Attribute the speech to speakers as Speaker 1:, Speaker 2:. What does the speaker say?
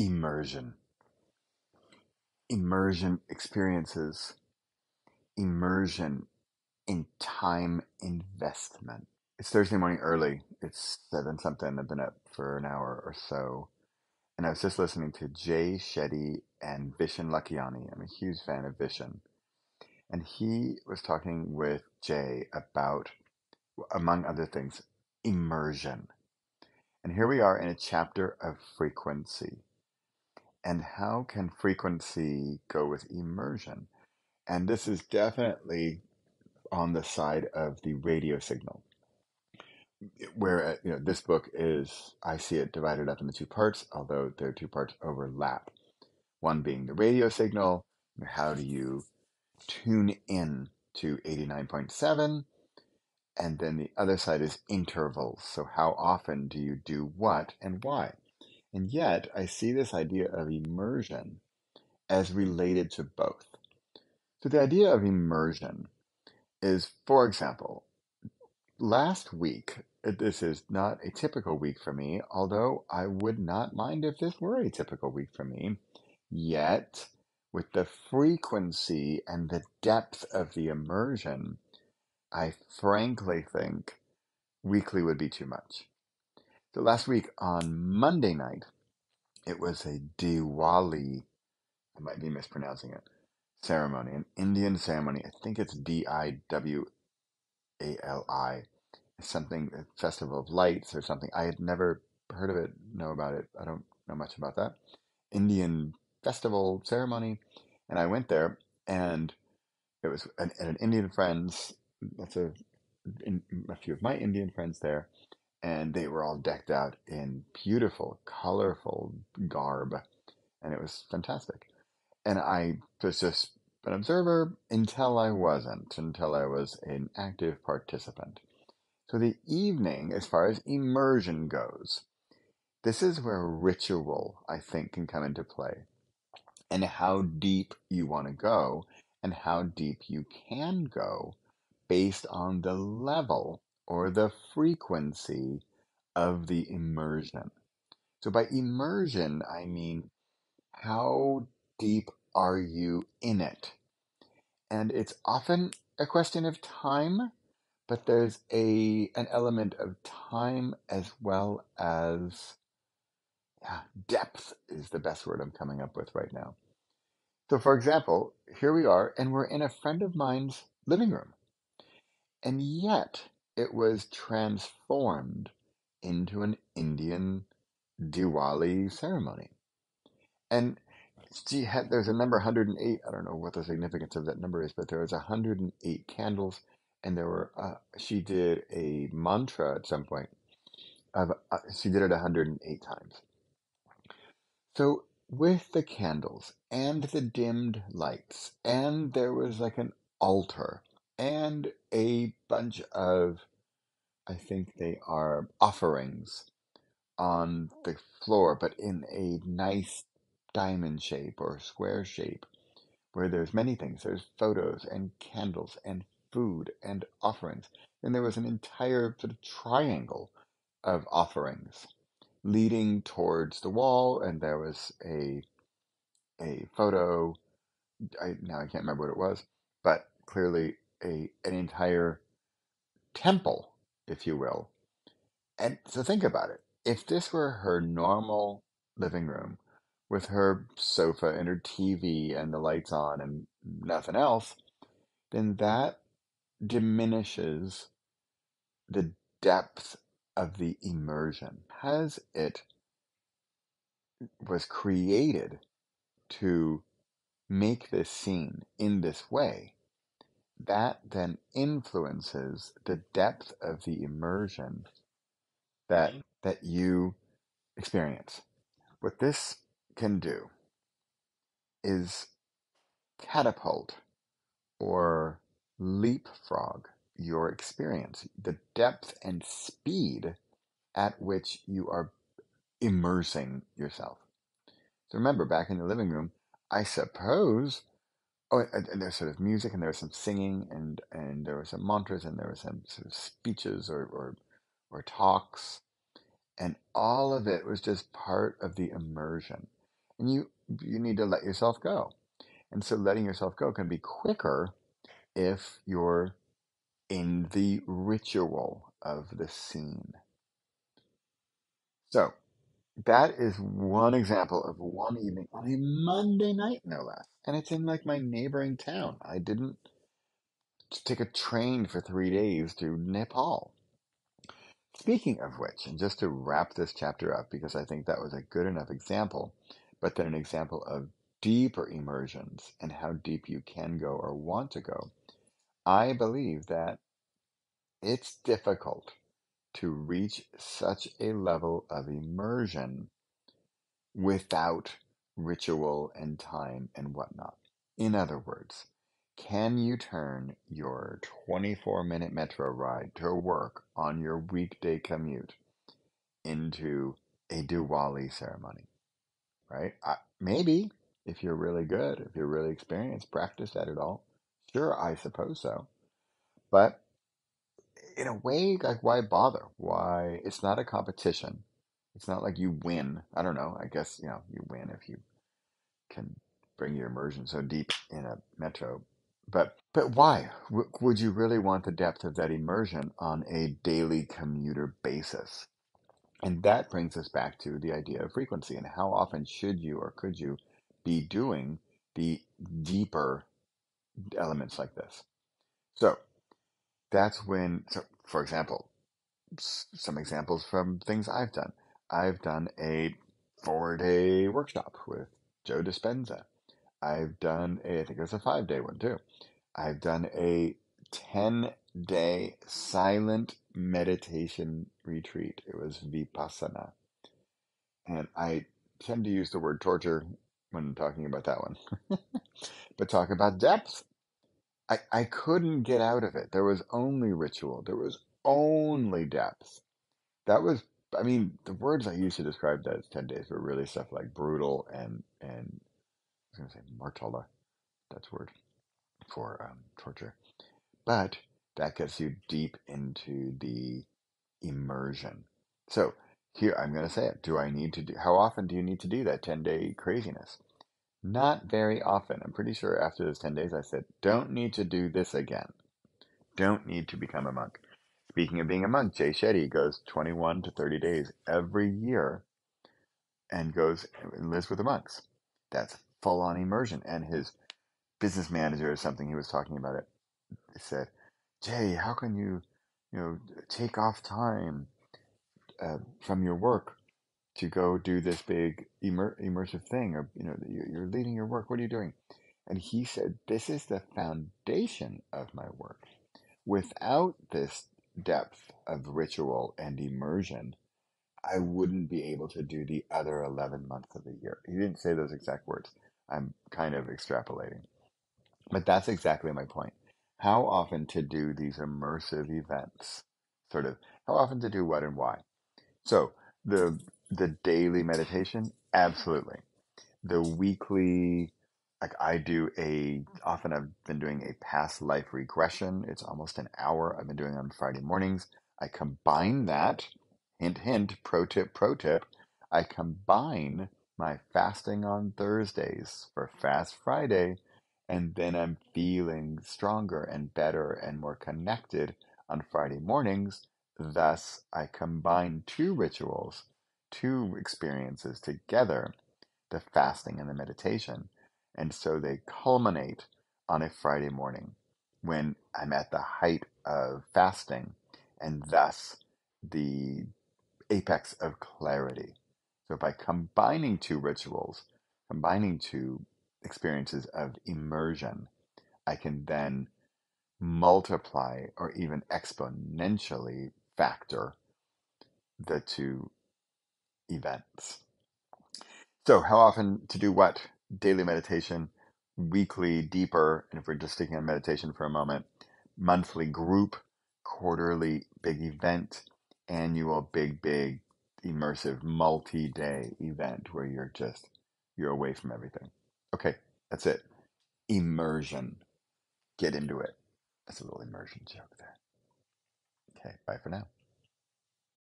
Speaker 1: Immersion. Immersion experiences. Immersion in time investment. It's Thursday morning early. It's 7 something. I've been up for an hour or so. And I was just listening to Jay Shetty and Vishen Lakhiani. I'm a huge fan of Vishen. And he was talking with Jay about, among other things, immersion. And here we are in a chapter of frequency. And how can frequency go with immersion? And this is definitely on the side of the radio signal, where this book is, I see it divided up into two parts, although their two parts overlap. One being the radio signal, how do you tune in to 89.7, and then the other side is intervals. So how often do you do what and why? And yet I see this idea of immersion as related to both. So the idea of immersion is, for example, last week, this is not a typical week for me, although I would not mind if this were a typical week for me. Yet, with the frequency and the depth of the immersion, I frankly think weekly would be too much. So last week on Monday night, it was a Diwali, I might be mispronouncing it, ceremony, an Indian ceremony. I think it's Diwali, something, a festival of lights or something. I had never heard of it, know about it. I don't know much about that. Indian festival ceremony. And I went there, and it was at an Indian friend's, a few of my Indian friends there, and they were all decked out in beautiful, colorful garb. And it was fantastic. And I was just an observer until I wasn't, until I was an active participant. So the evening, as far as immersion goes, this is where ritual, I think, can come into play, and how deep you want to go and how deep you can go based on the level or the frequency of the immersion. So by immersion, I mean, how deep are you in it? And it's often a question of time, but there's an element of time as well as, yeah, depth is the best word I'm coming up with right now. So, for example, here we are, and we're in a friend of mine's living room, and yet it was transformed into an Indian Diwali ceremony. And there's a number 108. I don't know what the significance of that number is, but there was 108 candles, and there were. She did a mantra at some point. She did it 108 times. So with the candles and the dimmed lights, and there was like an altar and a bunch of, I think they are offerings on the floor, but in a nice diamond shape or square shape, where there's many things. There's photos and candles and food and offerings. And there was an entire sort of triangle of offerings leading towards the wall, and there was a photo. Now I can't remember what it was, but clearly an entire temple, if you will. And so think about it. If this were her normal living room with her sofa and her TV and the lights on and nothing else, then that diminishes the depth of the immersion. Because it was created to make this scene in this way, that then influences the depth of the immersion that you experience. What this can do is catapult or leapfrog your experience, the depth and speed at which you are immersing yourself. So remember, back in the living room, I suppose, oh, and there's sort of music, and there was some singing, and there were some mantras, and there were some sort of speeches or talks, and all of it was just part of the immersion. and you need to let yourself go. And so letting yourself go can be quicker if you're in the ritual of the scene. So that is one example of one evening on a Monday night, no less. And it's in like my neighboring town. I didn't take a train for 3 days to Nepal. Speaking of which, and just to wrap this chapter up, because I think that was a good enough example, but then an example of deeper immersions and how deep you can go or want to go, I believe that it's difficult to reach such a level of immersion without ritual and time and whatnot. In other words, can you turn your 24-minute metro ride to work on your weekday commute into a Diwali ceremony, right? Maybe if you're really good, if you're really experienced, practice at it all. Sure, I suppose so. But in a way, like, why bother? Why? It's not a competition. It's not like you win. I don't know. I guess, you win if you can bring your immersion so deep in a metro. But why would you really want the depth of that immersion on a daily commuter basis? And that brings us back to the idea of frequency and how often should you or could you be doing the deeper elements like this? So so for example, some examples from things I've done. I've done a 4-day workshop with Joe Dispenza. I think it was a 5-day one too. I've done a 10-day silent meditation retreat. It was Vipassana. And I tend to use the word torture when talking about that one, but talk about depth. I couldn't get out of it. There was only ritual, there was only depth. That was, I mean, the words I used to describe those 10 days were really stuff like brutal and I was going to say martala. That's a word for torture. But that gets you deep into the immersion. So here, I'm going to say it. How often do you need to do that 10-day craziness? Not very often. I'm pretty sure after those 10 days, I said, don't need to do this again. Don't need to become a monk. Speaking of being a monk, Jay Shetty goes 21 to 30 days every year and goes and lives with the monks. That's full on immersion. And his business manager or something, he was talking about it. He said, Jay, how can you take off time from your work to go do this big immersive thing, or you're leading your work. What are you doing? And he said, this is the foundation of my work. Without this depth of ritual and immersion, I wouldn't be able to do the other 11 months of the year. He didn't say those exact words. I'm kind of extrapolating. But that's exactly my point. How often to do these immersive events? Sort of, how often to do what and why? So the the daily meditation, absolutely. The weekly, like often I've been doing a past life regression. It's almost an hour. I've been doing it on Friday mornings. I combine that, hint, hint, pro tip. I combine my fasting on Thursdays for Fast Friday, and then I'm feeling stronger and better and more connected on Friday mornings. Thus, I combine two rituals, two experiences together, the fasting and the meditation. And so they culminate on a Friday morning when I'm at the height of fasting and thus the apex of clarity. So by combining two rituals, combining two experiences of immersion, I can then multiply or even exponentially factor the two events. So, how often to do what? Daily meditation, weekly, deeper, and if we're just sticking on meditation for a moment, monthly group, quarterly big event, annual big immersive multi-day event where you're away from everything. Okay, that's it. Immersion. Get into it. That's a little immersion joke there. Okay, bye for now.